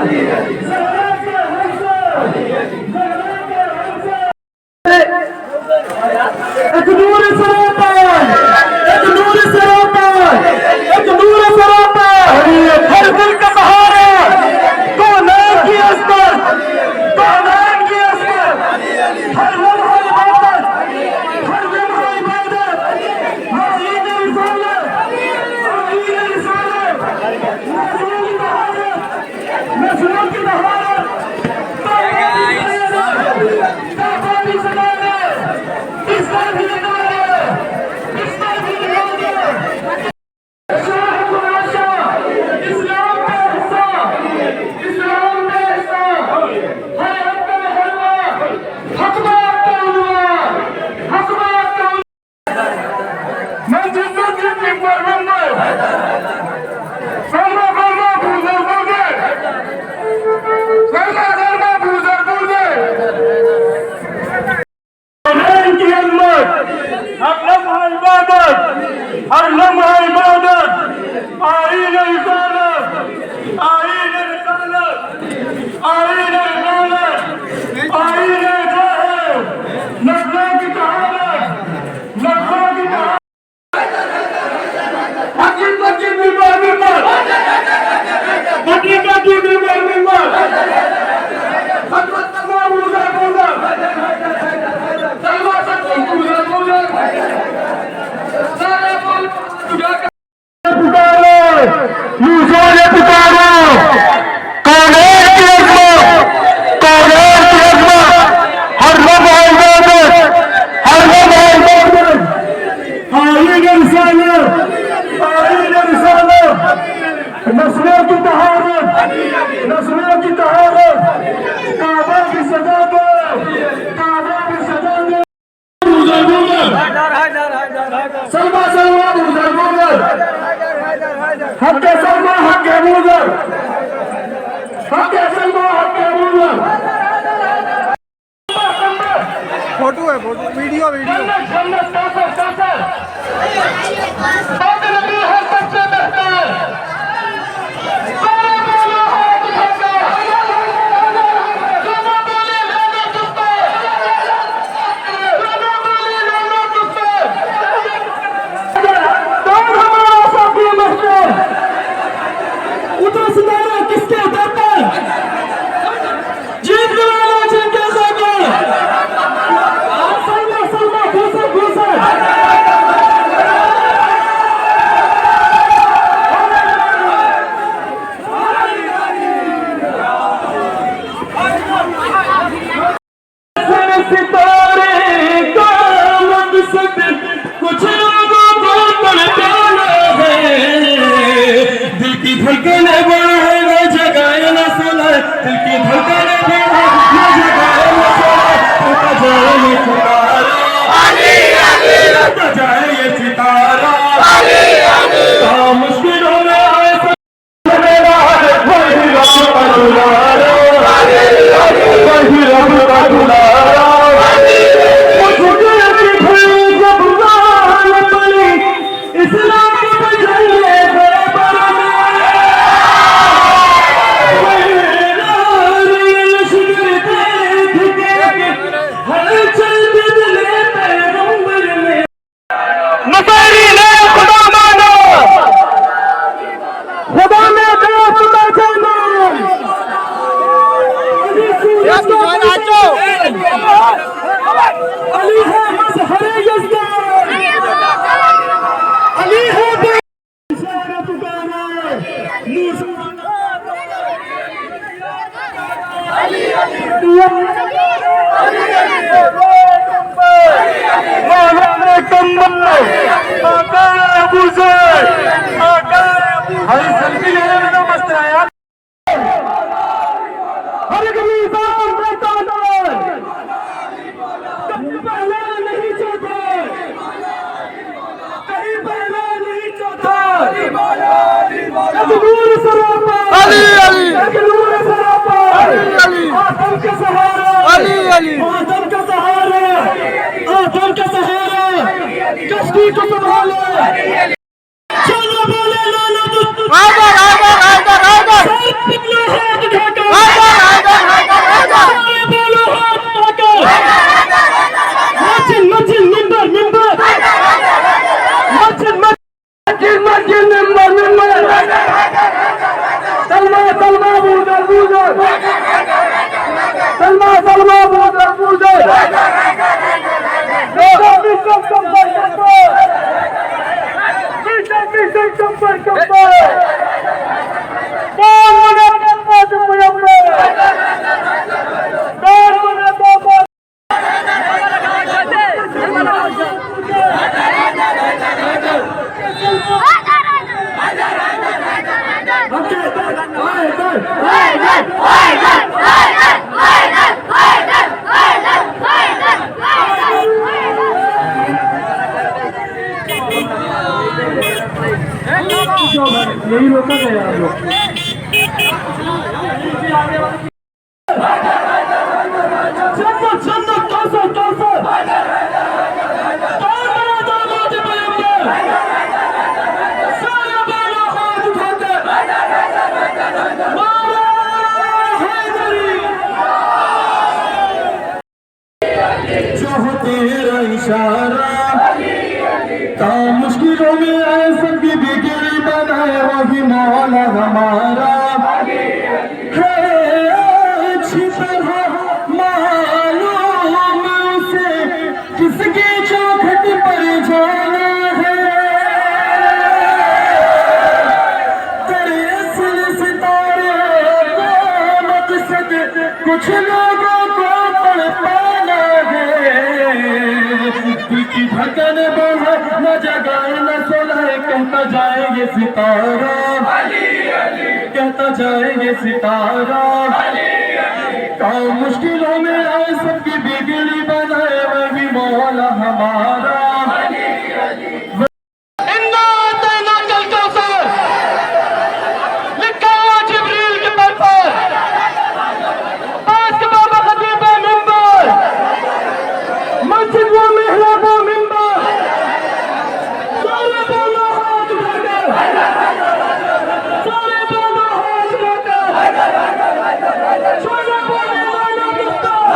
एक नूर सरापा, एक नूर सरापा, एक नूर सरापा, हर दिल का सहारा, कौनाइन की असमत, कौनाइन की असमत, हर लम्हा इबादत, हर लम्हा इबादत, मज़ीद रिसालत, मज़ीद रिसालत, नस्लों की तहारत, नस्लों की तहारत, ताबादी सदारत, इस्लाम की इमारत, इस्लाम की इमारत, शाह को आशा, इस्लाम का हिस्सा, इस्लाम का हिस्सा, हयात का हलवा, हक बात का उन्वान, हक बात का मंजिल मंजिल नंबर नंबर, सलमा सलमा बूजर बूजर, सलमा सलमा बूजर बूजर, की अजमत, हर लम्हा इबादत, हर लम्हा इबादत, आईन रिसालत, आईन रिसालत, आईन रिसालत, आईन जाहिर, नस्लों की तहारत, नस्लों की तहारत, हकीम हकीम मिंबर मिंबर, हकीम हकीम मिंबर मिंबर, खतवत तमाम बूजर बूजर, सलमा सलमा बूजर बूजर, सारे बोल पुकारो, यूसुफ ने पुकारो, कौनाइन की अज़मत, कौनाइन की अज़मत, हर लम्हा इबादत, हर लम्हा इबादत, आईन रिसालत, आईन रिसालत, नस्लों की तहारत, नस्लों की तहारत, काबा की सजावट, काबा की सजावट, बूजर बूजर, सलमा सलमा बूजर बूजर, हक सलमा हक बूजर, हक सलमा हक बूजर, फोटो है, फोटो वीडियो वीडियो जन्नत काफर काफर, बात नबी है सबसे बेहतर, सारे बोलो है मुहम्मद, ज़रा बोले लाना तुम पर, ज़रा बोले लाना तुम पर, कौन हमारा साथी महशर, उधर सितारा किसके दर पर, जीत गया जिनके ज़बर, सलमा सलमा घुसर घुसर, सितारे का मकसद कुछ लोगों को पहचाना है, दिल की धड़कन बढ़े न जगाए न सुनाए, दिल की धड़कन बढ़े न जगाए न सुनाए, टूटा जाए ये सितारा, टूटा जाए ये सितारा, कहाँ मुश्किल हो रहा है मेरा, वही रब का दुलारा, वही रब का दुलारा, इस्लाम के बजले बराबर नसारी ने खुदा मानो, खुदा में दो खुदा जानो, अली है मज़हरे यज़दान, अली है इशारा पुकारा, अली अली मौलाना कम्बल, आका अबू ज़ैद, आका हरी सेल्फी लेने में तो मस्त है यार, हर कभी साम करता है, कहीं पहले नहीं चाहता, कहीं पहले नहीं चाहता, एक नूर सरापा, अली अली, एक नूर सरापा, अली आदम का सहारा, अली अली, आदम का सहारा, आदम का सहारा, कश्ती को संभाले, चलो बोले लाना आदर आदर आदर आदर, सब पिघला हाथ उठाकर यही रोका गया आप लोग। जन्नत जन्नत कौसर कौसर सारा बाला हाथ उठाकर मारा हैदरी। जो हो तेरा इशारा काम मुश्किलों में आए सबकी बिगड़ी बनाए वही मौला हमारा है। अच्छी तरह मालूम उसे किसकी चौखट पर जाना है। तेरे असल सितारे का मकसद कुछ लोगों को पढ़ पाना है। दिल की धड़कन बढ़े न जगाए न सोलाए कहता जाएंगे सितारा कहता जाएंगे सितारा। काम मुश्किलों में आए सबकी बिगड़ी बनाए वह भी मौला हमारा। इन्ना अतैना कल कौसर लिखा हुआ जिब्रील के पर पास के बाबा खतीब मिंबर मस्जिद वो मेहराब वो मिंबर सारे बोलो हाथ उठाकर सारे बोलो हाथ उठाकर चलो बोले लाला दुश्ता चलो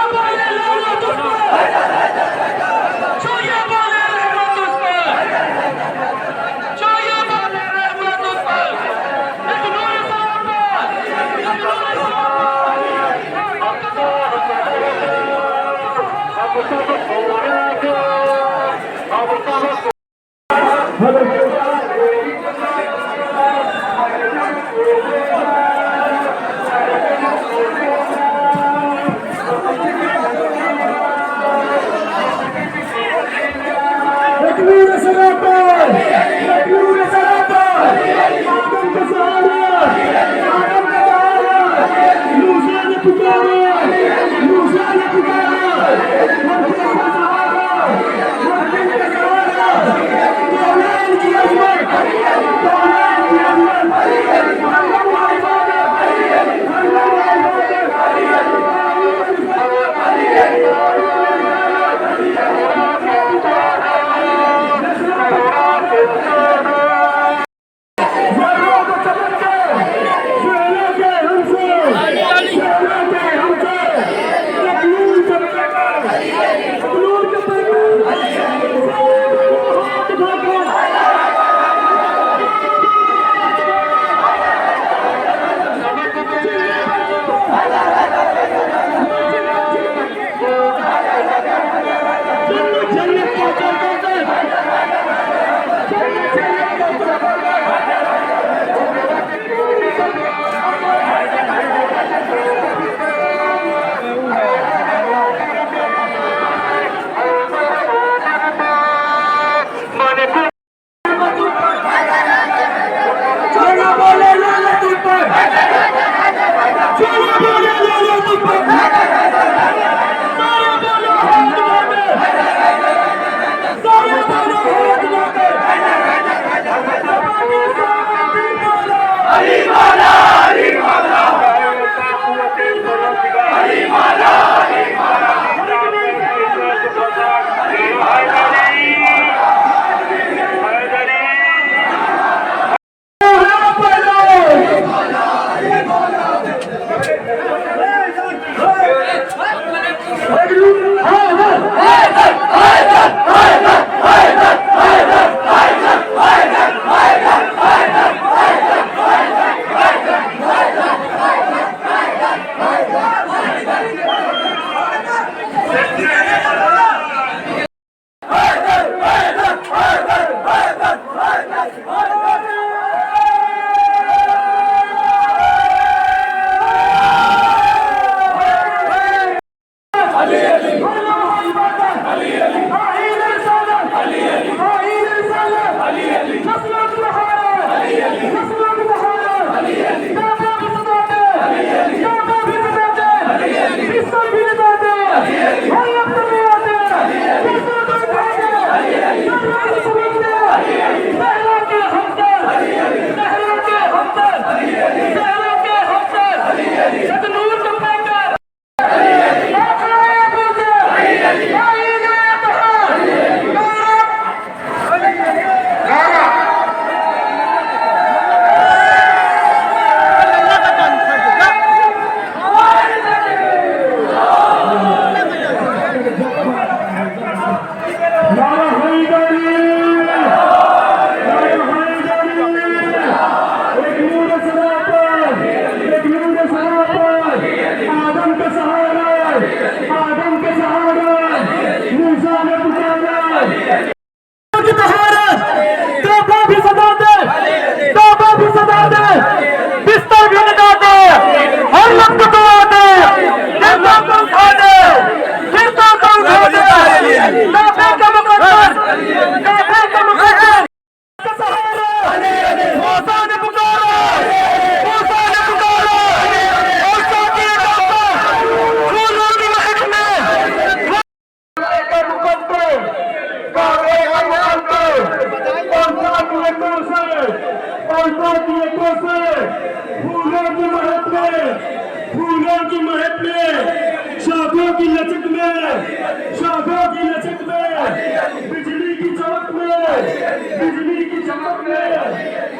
बोले लाला दुश्ता चलो बोले रहमत उस पर चलो बोले रहमत उस पर एक नूर साहब एक नूर लचक में, शाखों की लचक में, बिजली की चमक में, बिजली की चमक में,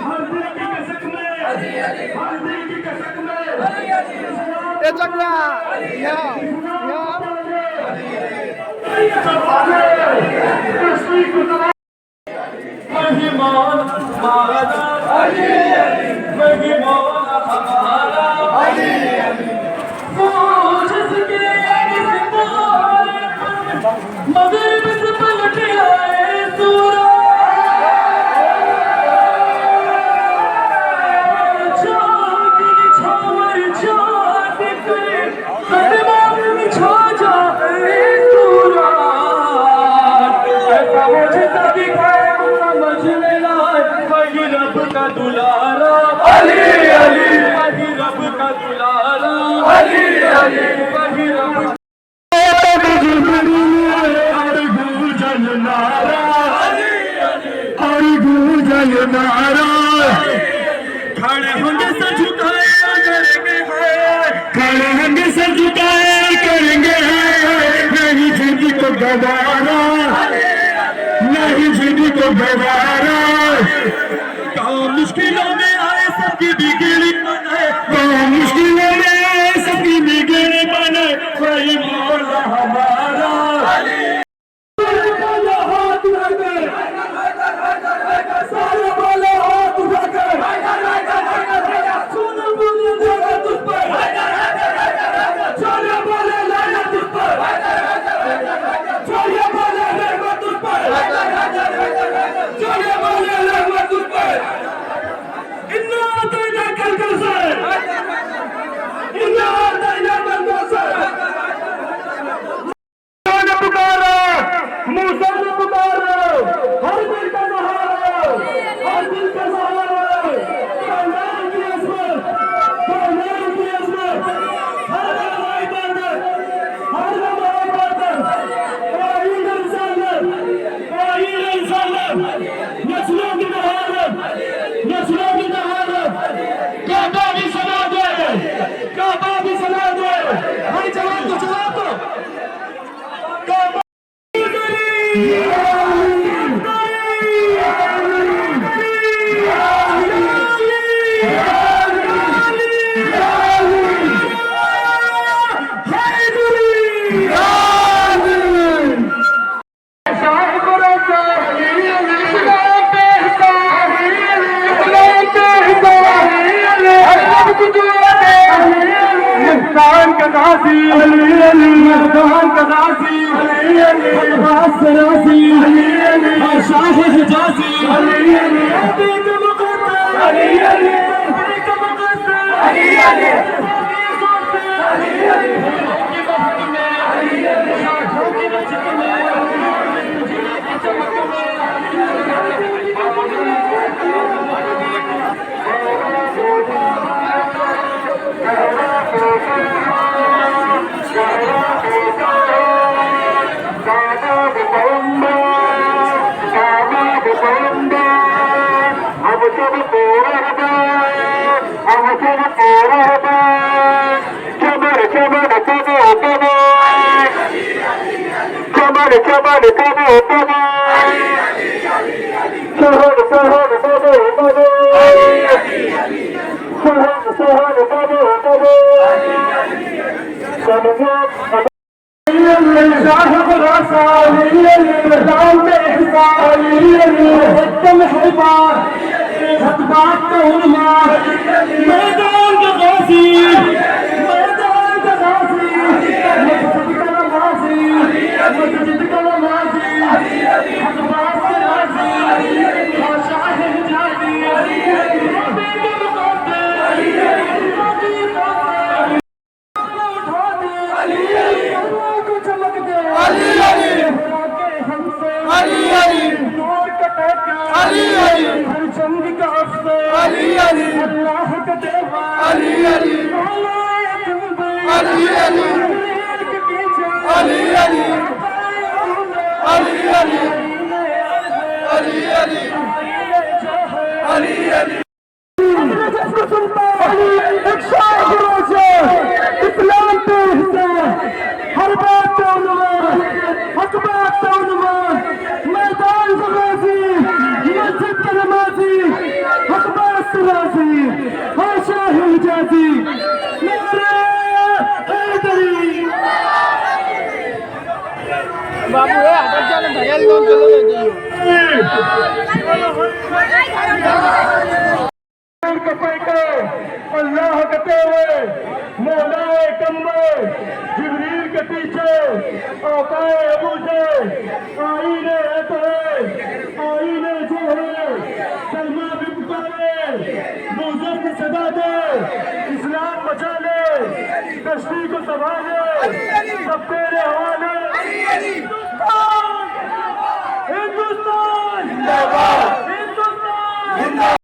हर दिल की कसक में, हर दिल की कसक में, ये चकला यहाँ महिमान हमारा, महिमान हमारा, वो जिसके मगर से पलट आए सूरज, चाँद की छावर चाँद करे, कदमों में छा जाए सूरज, ऐसा मुझे दिखाए समझ में लाए, वही रब का दुलारा, अली अली, वही रब का दुलारा, अली अली, वही रब नारा, खड़े होंगे सर झुकाए करेंगे हैं, खड़े होंगे सर झुकाए करेंगे हैं, नहीं जिंदगी को गवारा, नहीं जिंदगी को गवारा, काम मुश्किलों में आए सबकी बिगड़ी बनाए, काम मुश्किलों में आए सबकी बिगड़ी बनाए, वही मौला हमारा, इस्लाम पे हर बात उन्वान, हकबात का उन्वान, मैदान फराजी, मस्जिद का नमाजी, हकबात सराजी, हाशा हिजाजी, नारे हैदरी। बाबू है आगे चलो भैया लोग चलो अल्लाह कहते हुए मौलाए कम्बल जिब्रील के पीछे आकाए अबू से आईने है तो है आईने जो है सलमा भी पुकारे बुजुर्ग की सदा दे इस्लाम बचा ले कश्ती को संभाले सब तेरे हवाले हिंदुस्तान जिंदाबाद हिंदुस्तान जिंदाबाद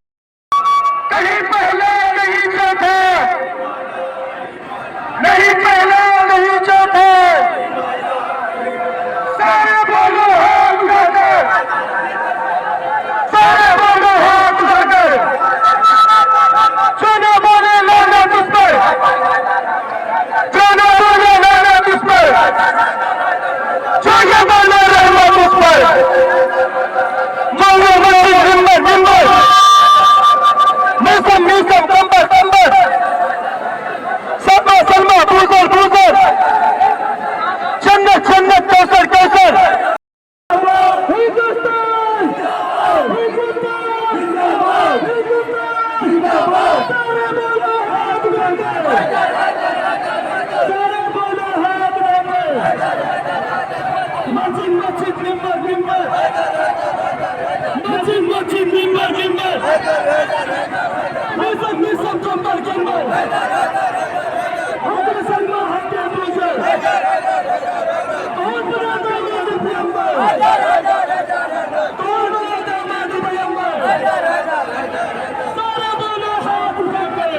कहीं पहले नहीं चौथे नहीं पहले नहीं चौथे सारे बोलो हाथ उठाकर सारे बोलो हाथ उठाकर चुने बोले लाना तुझ पर चुने बोले लाना तुझ पर चुने बोले रहना तुझ पर मौला मस्जिद हिम्मत हिम्मत मिसम मिसम कंबर कंबर सलमा सलमा बूजर बूजर जन्नत जन्नत कौसर कौसर हिंदुस्तान हिंदुस्तान जिंदाबाद हिंदुस्तान जिंदाबाद सारे बोलो हाथ उठाकर सारे बोलो हाथ उठाकर मस्जिद मस्जिद मिंबर मिंबर मस्जिद मस्जिद मिंबर मिंबर मिसम मिसम कंबर कंबर हज़रत सलमा हज़रत अबूजर कौन बना दामाद पैगंबर कौन बना दामाद पैगंबर सारे बोलो हाथ उठाकर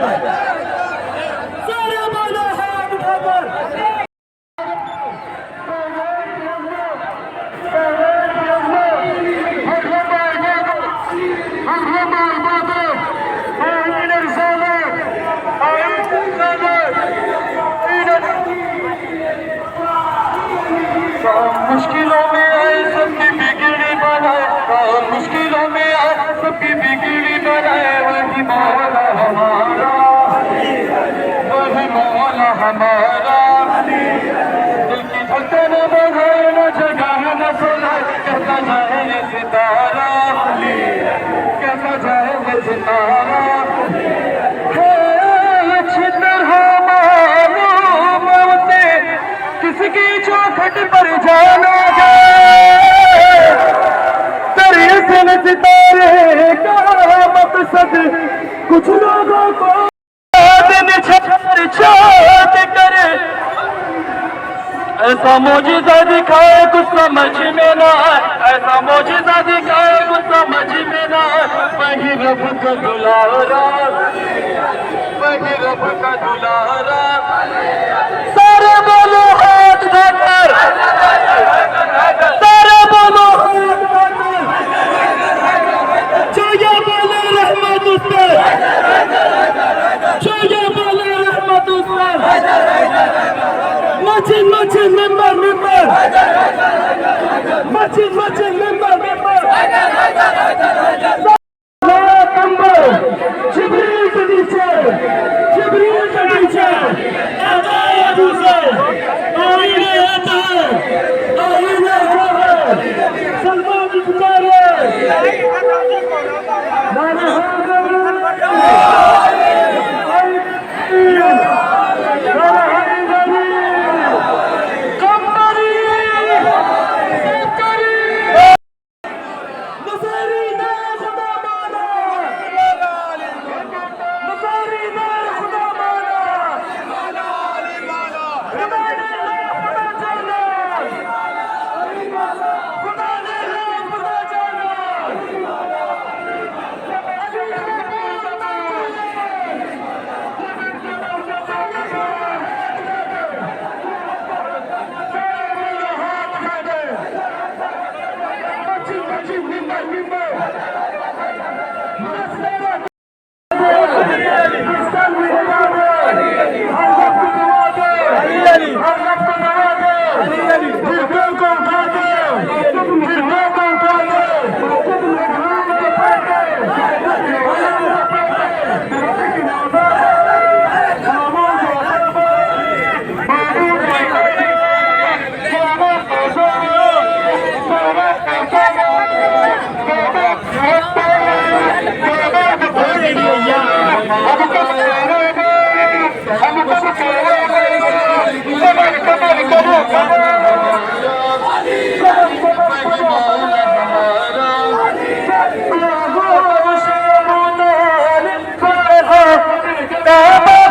सारे बोलो हाथ उठाकर मुश्किलों में आए सबकी बिगड़ी बनाए मुश्किलों में आए सबकी बिगड़ी बनाए वही मौला हमारा दिल की धड़कन बढ़ाए न जगाए न सुनाए कहता जाए ये सितारा कहता जाए ये सितारा अच्छी तरह मालूम उसे किसकी चौखट पर जाना जाए दरिया सितारे का मकसद कुछ लोगों को दिन छर चाट करे ऐसा मौजिज़ा दिखाए कुछ समझ में ना आए ऐसा मौजिज़ा दिखाए कुछ समझ में ना आए वही रब का दुलारा वही रब का दुलारा सारे बोलो हाथ उठाकर सारे बोलो चाहिए बोले रहमत उस पर चाहिए बोले रहमत उस पर मस्जिद मस्जिद मिंबर मिंबर मस्जिद मस्जिद मिंबर Jibril the teacher, Adayat Hussain, Aine Atar, Aine Ahar, Salman Butare, Nana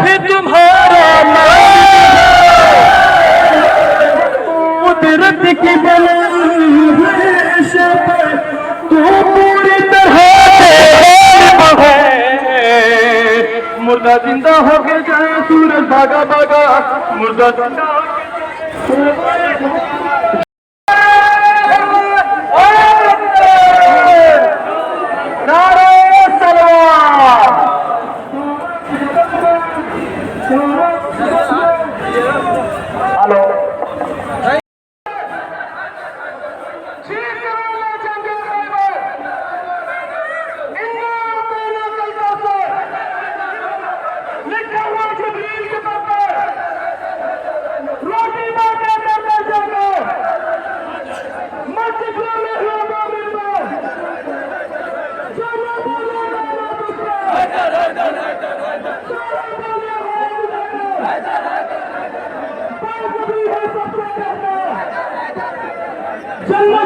भी तुम्हारा कुदरत की बनी है शपथ, तू पूरी तरह है। मुर्दा जिंदा हो के जाए सूरज भागा भागा, मुर्दा जिंदा जन्नत